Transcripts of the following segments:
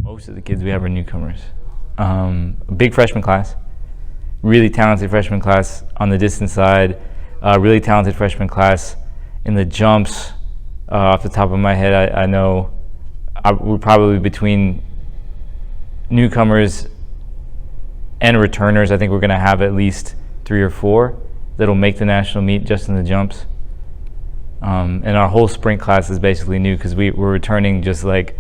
Most of the kids we have are newcomers. A big freshman class, really talented freshman class on the distance side, really talented freshman class in the jumps. Off the top of my head, I know we're probably between newcomers and returners. I think we're going to have at least 3 or 4 that'll make the national meet just in the jumps. And our whole sprint class is basically new because we're returning just like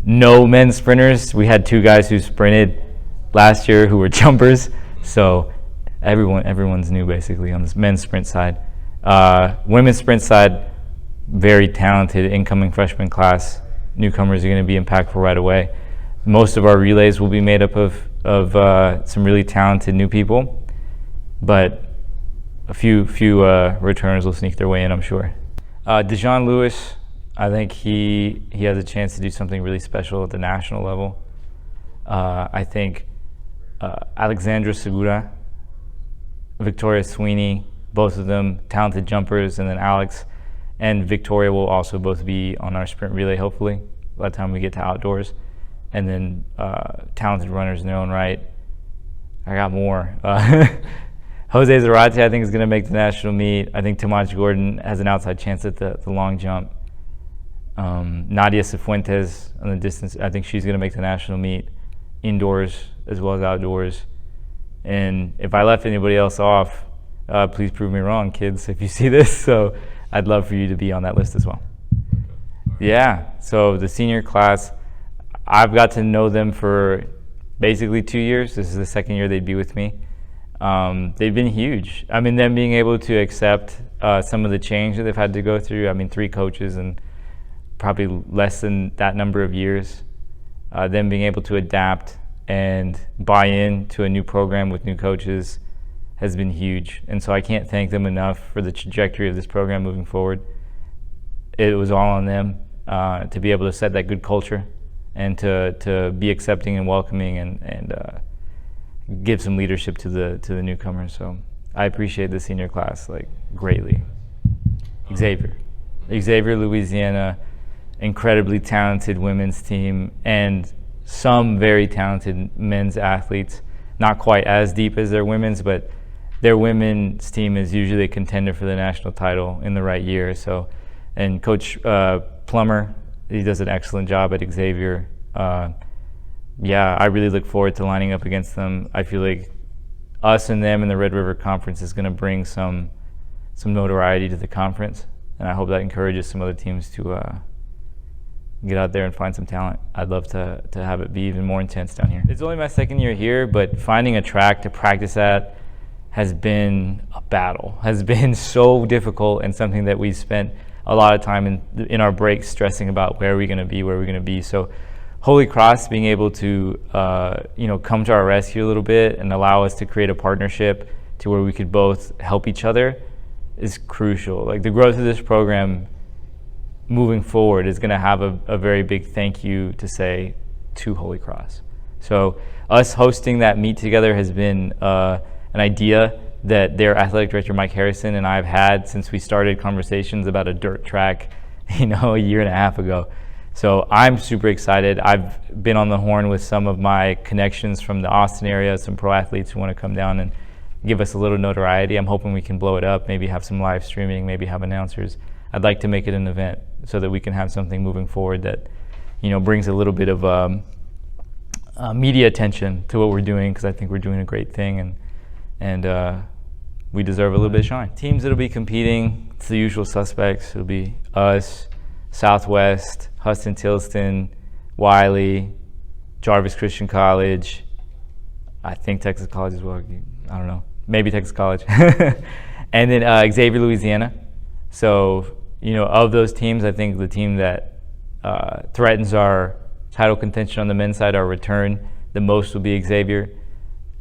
no men's sprinters. We had 2 guys who sprinted last year who were jumpers, so everyone's new basically on this men's sprint side. Women's sprint side, very talented incoming freshman class. Newcomers are going to be impactful right away. Most of our relays will be made up of some really talented new people, but a few returners will sneak their way in, I'm sure. Dejon Lewis, I think he has a chance to do something really special at the national level. I think Alexandra Segura, Victoria Sweeney, both of them talented jumpers, and then Alex and Victoria will also both be on our sprint relay, hopefully, by the time we get to outdoors. And then talented runners in their own right. I got more. Jose Zarate, I think, is going to make the national meet. I think Tamaj Gordon has an outside chance at the long jump. Nadia Cifuentes on the distance, I think she's going to make the national meet indoors as well as outdoors. And if I left anybody else off, please prove me wrong, kids, if you see this. So I'd love for you to be on that list as well. Yeah, so the senior class, I've got to know them for basically 2 years. This is the second year they'd be with me. They've been huge. I mean, them being able to accept some of the change that they've had to go through. I mean, 3 coaches and probably less than that number of years. Them being able to adapt and buy in to a new program with new coaches has been huge. And so I can't thank them enough for the trajectory of this program moving forward. It was all on them to be able to set that good culture and to be accepting and welcoming and give some leadership to the newcomers. So I appreciate the senior class like greatly. Xavier, Louisiana, incredibly talented women's team and some very talented men's athletes. Not quite as deep as their women's, but their women's team is usually a contender for the national title in the right year. So, and Coach Plummer, he does an excellent job at Xavier. Yeah, I really look forward to lining up against them. I feel like us and them in the Red River Conference is going to bring some notoriety to the conference, and I hope that encourages some other teams to get out there and find some talent. I'd love to have it be even more intense down here. It's only my second year here, but finding a track to practice at has been a battle, has been so difficult, and something that we've spent a lot of time in our breaks stressing about where we're going to be. So Holy Cross being able to come to our rescue a little bit and allow us to create a partnership to where we could both help each other is crucial. Like the growth of this program moving forward is going to have a very big thank you to say to Holy Cross. So us hosting that meet together has been an idea that their athletic director Mike Harrison and I have had since we started conversations about a dirt track, a year and a half ago. So I'm super excited. I've been on the horn with some of my connections from the Austin area, some pro athletes who want to come down and give us a little notoriety. I'm hoping we can blow it up, maybe have some live streaming, maybe have announcers. I'd like to make it an event so that we can have something moving forward that, brings a little bit of media attention to what we're doing, because I think we're doing a great thing and we deserve a little bit of shine. Teams that'll be competing, it's the usual suspects. It'll be us, Southwest, Huston-Tillotson, Wiley, Jarvis Christian College, I think Texas College as well. I don't know, maybe Texas College. And then Xavier, Louisiana. So, of those teams, I think the team that threatens our title contention on the men's side, our return, the most will be Xavier.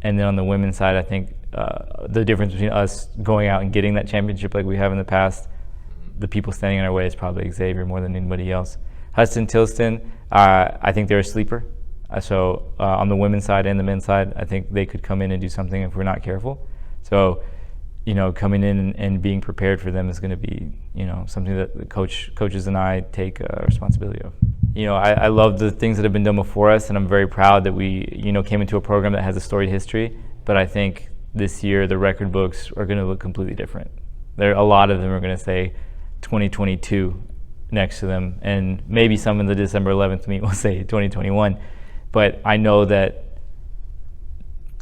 And then on the women's side, I think the difference between us going out and getting that championship like we have in the past, the people standing in our way is probably Xavier more than anybody else. Huston-Tillotson, I think they're a sleeper. So on the women's side and the men's side, I think they could come in and do something if we're not careful. So, coming in and being prepared for them is going to be, something that the coaches and I take responsibility of. I love the things that have been done before us, and I'm very proud that we, came into a program that has a storied history. But I think this year the record books are going to look completely different. A lot of them are going to say 2022 next to them, and maybe some in the December 11th meet will say 2021. But I know that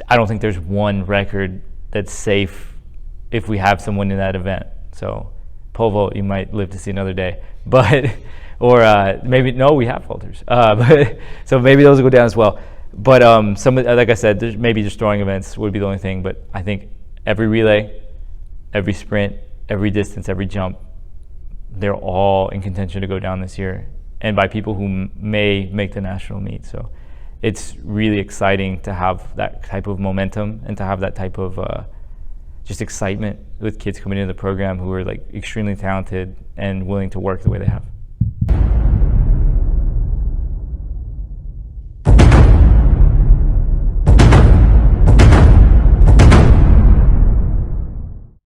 I don't think there's one record that's safe if we have someone in that event. So pole vault, you might live to see another day, but or maybe no, we have vaulters. But so maybe those will go down as well. But like I said, maybe just throwing events would be the only thing. But I think every relay, every sprint, every distance, every jump, they're all in contention to go down this year, and by people who may make the national meet. So it's really exciting to have that type of momentum and to have that type of just excitement with kids coming into the program who are like extremely talented and willing to work the way they have.